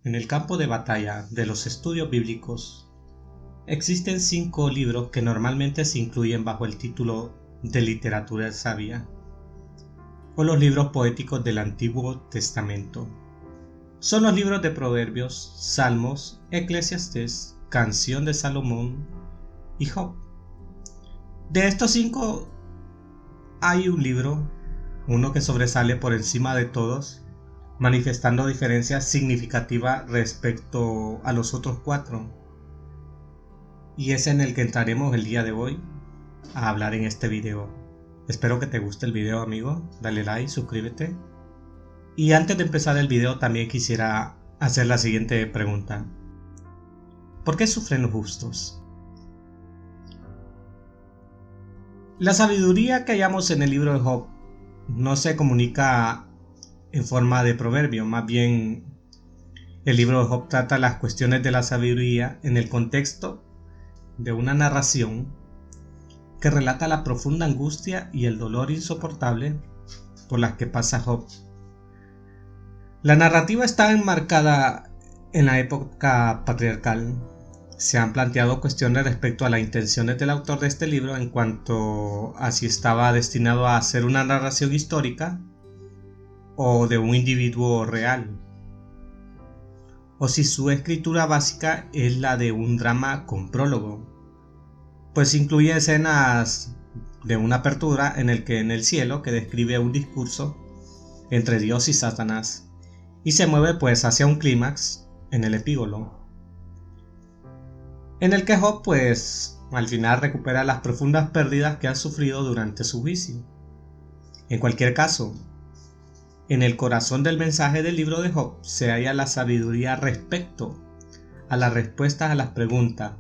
En el campo de batalla de los estudios bíblicos, existen 5 libros que normalmente se incluyen bajo el título de literatura sabia, o los libros poéticos del Antiguo Testamento. Son los libros de Proverbios, Salmos, Eclesiastés, Canción de Salomón y Job. De estos 5 hay un libro, uno que sobresale por encima de todos, manifestando diferencias significativas respecto a los otros 4. Y es en el que entraremos el día de hoy a hablar en este video. Espero que te guste el video, amigo. Dale like, suscríbete. Y antes de empezar el video también quisiera hacer la siguiente pregunta. ¿Por qué sufren los justos? La sabiduría que hallamos en el libro de Job no se comunica en forma de proverbio, más bien el libro de Job trata las cuestiones de la sabiduría en el contexto de una narración que relata la profunda angustia y el dolor insoportable por las que pasa Job. La narrativa está enmarcada en la época patriarcal. Se han planteado cuestiones respecto a las intenciones del autor de este libro en cuanto a si estaba destinado a ser una narración histórica o de un individuo real, o si su escritura básica es la de un drama con prólogo, pues incluye escenas de una apertura en el cielo que describe un discurso entre Dios y Satanás y se mueve pues hacia un clímax en el epílogo, en el que Job pues al final recupera las profundas pérdidas que ha sufrido durante su juicio. En cualquier caso, en el corazón del mensaje del libro de Job se halla la sabiduría respecto a las respuestas a las preguntas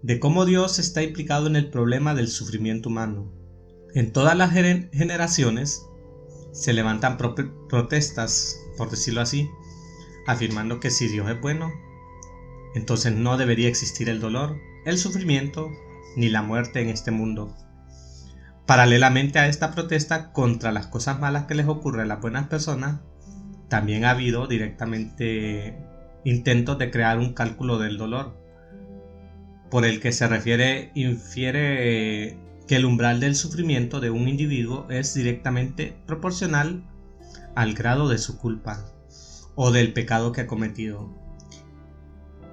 de cómo Dios está implicado en el problema del sufrimiento humano. En todas las generaciones se levantan protestas, por decirlo así, afirmando que si Dios es bueno, entonces no debería existir el dolor, el sufrimiento ni la muerte en este mundo. Paralelamente a esta protesta contra las cosas malas que les ocurre a las buenas personas, también ha habido directamente intentos de crear un cálculo del dolor, por el que infiere que el umbral del sufrimiento de un individuo es directamente proporcional al grado de su culpa o del pecado que ha cometido.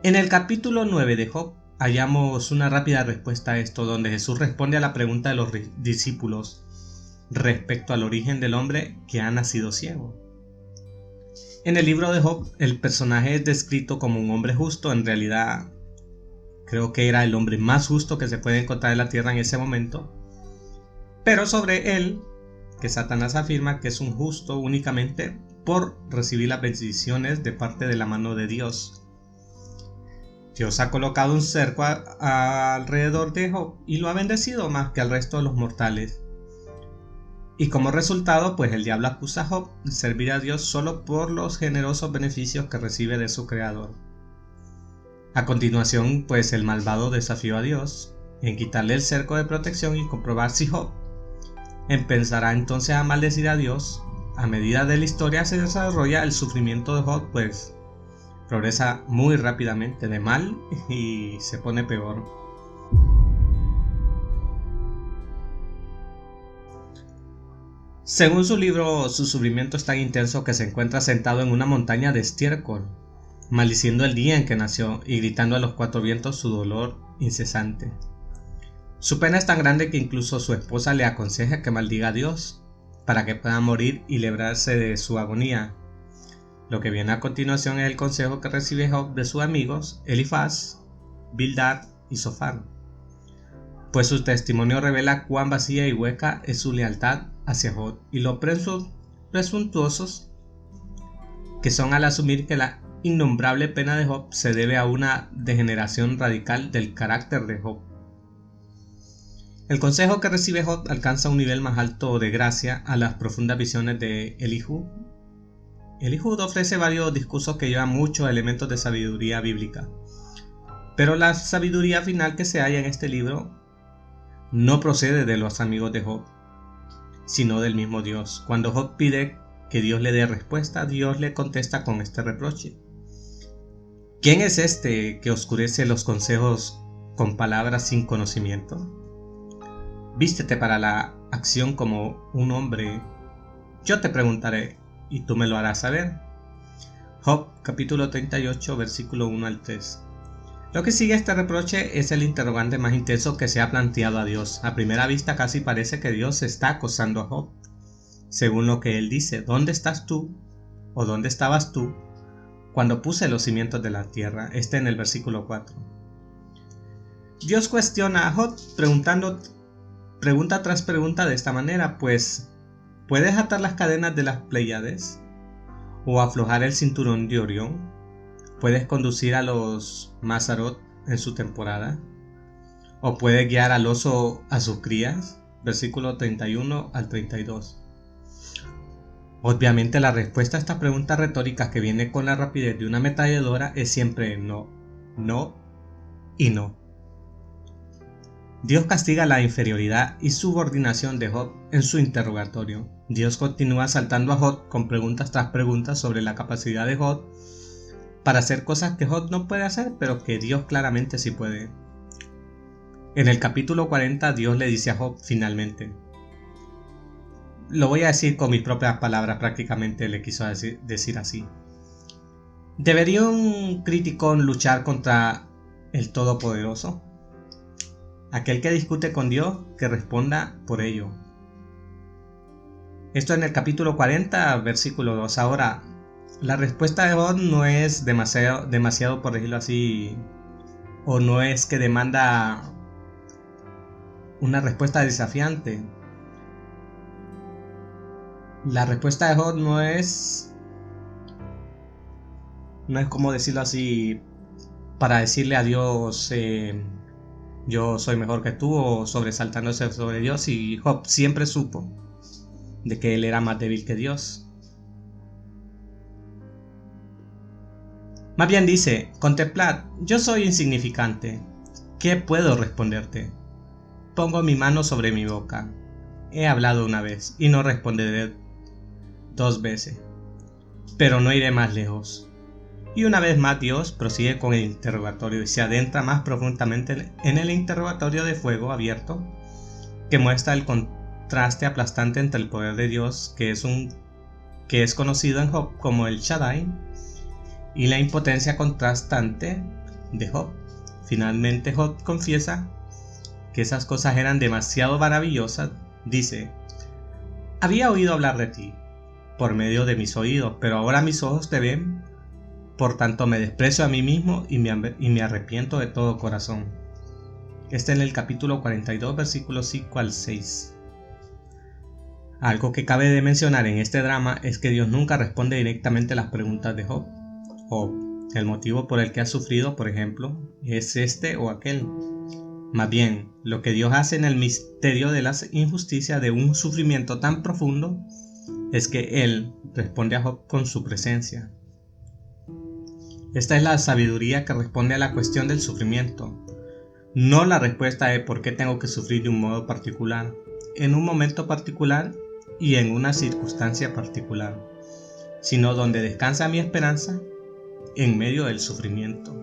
En el capítulo 9 de Job hallamos una rápida respuesta a esto, donde Jesús responde a la pregunta de los discípulos respecto al origen del hombre que ha nacido ciego. En el libro de Job, el personaje es descrito como un hombre justo. En realidad, creo que era el hombre más justo que se puede encontrar en la tierra en ese momento. Pero sobre él, que Satanás afirma que es un justo únicamente por recibir las bendiciones de parte de la mano de Dios. Dios ha colocado un cerco alrededor de Job y lo ha bendecido más que al resto de los mortales. Y como resultado, pues el diablo acusa a Job de servir a Dios solo por los generosos beneficios que recibe de su creador. A continuación, pues el malvado desafió a Dios en quitarle el cerco de protección y comprobar si Job empezará entonces a maldecir a Dios. A medida de la historia se desarrolla, el sufrimiento de Job pues progresa muy rápidamente de mal y se pone peor. Según su libro, su sufrimiento es tan intenso que se encuentra sentado en una montaña de estiércol, maldiciendo el día en que nació y gritando a los 4 vientos su dolor incesante. Su pena es tan grande que incluso su esposa le aconseja que maldiga a Dios para que pueda morir y librarse de su agonía. Lo que viene a continuación es el consejo que recibe Job de sus amigos Elifaz, Bildad y Zofar, pues su testimonio revela cuán vacía y hueca es su lealtad hacia Job y lo presuntuosos que son al asumir que la innombrable pena de Job se debe a una degeneración radical del carácter de Job. El consejo que recibe Job alcanza un nivel más alto de gracia a las profundas visiones de Elihu. Elihu ofrece varios discursos que llevan muchos elementos de sabiduría bíblica, pero la sabiduría final que se halla en este libro no procede de los amigos de Job, sino del mismo Dios. Cuando Job pide que Dios le dé respuesta, Dios le contesta con este reproche: ¿Quién es este que oscurece los consejos con palabras sin conocimiento? Vístete para la acción como un hombre. Yo te preguntaré y tú me lo harás saber. Job capítulo 38 versículo 1 al 3. Lo que sigue este reproche es el interrogante más intenso que se ha planteado a Dios. A primera vista casi parece que Dios está acosando a Job. Según lo que él dice, ¿dónde estás tú? ¿O dónde estabas tú cuando puse los cimientos de la tierra? En el versículo 4. Dios cuestiona a Job pregunta tras pregunta de esta manera, pues ¿puedes atar las cadenas de las Pléyades? ¿O aflojar el cinturón de Orión? ¿Puedes conducir a los Mazarot en su temporada? ¿O puedes guiar al oso a sus crías? Versículo 31 al 32. Obviamente la respuesta a estas preguntas retóricas que viene con la rapidez de una ametralladora es siempre no, no y no. Dios castiga la inferioridad y subordinación de Job en su interrogatorio. Dios continúa asaltando a Job con preguntas tras preguntas sobre la capacidad de Job para hacer cosas que Job no puede hacer, pero que Dios claramente sí puede. En el capítulo 40 Dios le dice a Job finalmente, lo voy a decir con mis propias palabras, prácticamente le quiso decir así. ¿Debería un criticón luchar contra el Todopoderoso? Aquel que discute con Dios, que responda por ello. Esto en el capítulo 40, versículo 2. Ahora, la respuesta de Job no es demasiado, por decirlo así, o no es que demanda una respuesta desafiante. La respuesta de Job no es como decirlo así, para decirle a Dios, yo soy mejor que tú, o sobresaltándose sobre Dios, y Job siempre supo de que él era más débil que Dios. Más bien dice, contemplad, yo soy insignificante, ¿qué puedo responderte? Pongo mi mano sobre mi boca, he hablado una vez y no responderé 2 veces, pero no iré más lejos. Y una vez más Dios prosigue con el interrogatorio y se adentra más profundamente en el interrogatorio de fuego abierto, que muestra el contraste aplastante entre el poder de Dios, que es conocido en Job como el Shaddai, y la impotencia contrastante de Job. Finalmente Job confiesa que esas cosas eran demasiado maravillosas. Dice, había oído hablar de ti por medio de mis oídos, pero ahora mis ojos te ven, por tanto me desprecio a mí mismo y me arrepiento de todo corazón. En el capítulo 42, versículos 5 al 6. Algo que cabe de mencionar en este drama es que Dios nunca responde directamente a las preguntas de Job. Job, el motivo por el que ha sufrido, por ejemplo, es este o aquel. Más bien, lo que Dios hace en el misterio de la injusticia de un sufrimiento tan profundo es que Él responde a Job con su presencia. Esta es la sabiduría que responde a la cuestión del sufrimiento, no la respuesta de por qué tengo que sufrir de un modo particular, en un momento particular y en una circunstancia particular, sino donde descansa mi esperanza en medio del sufrimiento.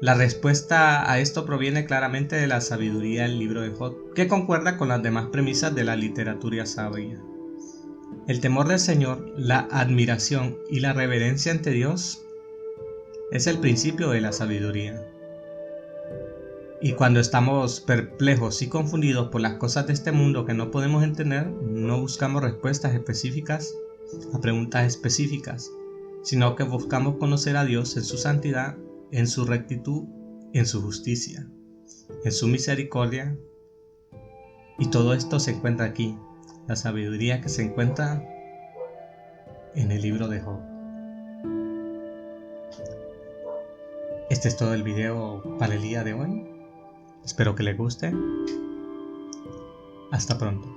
La respuesta a esto proviene claramente de la sabiduría del libro de Job, que concuerda con las demás premisas de la literatura sabia. El temor del Señor, la admiración y la reverencia ante Dios es el principio de la sabiduría. Y cuando estamos perplejos y confundidos por las cosas de este mundo que no podemos entender, no buscamos respuestas específicas a preguntas específicas, sino que buscamos conocer a Dios en su santidad, en su rectitud, en su justicia, en su misericordia. Y todo esto se encuentra aquí, la sabiduría que se encuentra en el libro de Job. Este es todo el video para el día de hoy. Espero que les guste. Hasta pronto.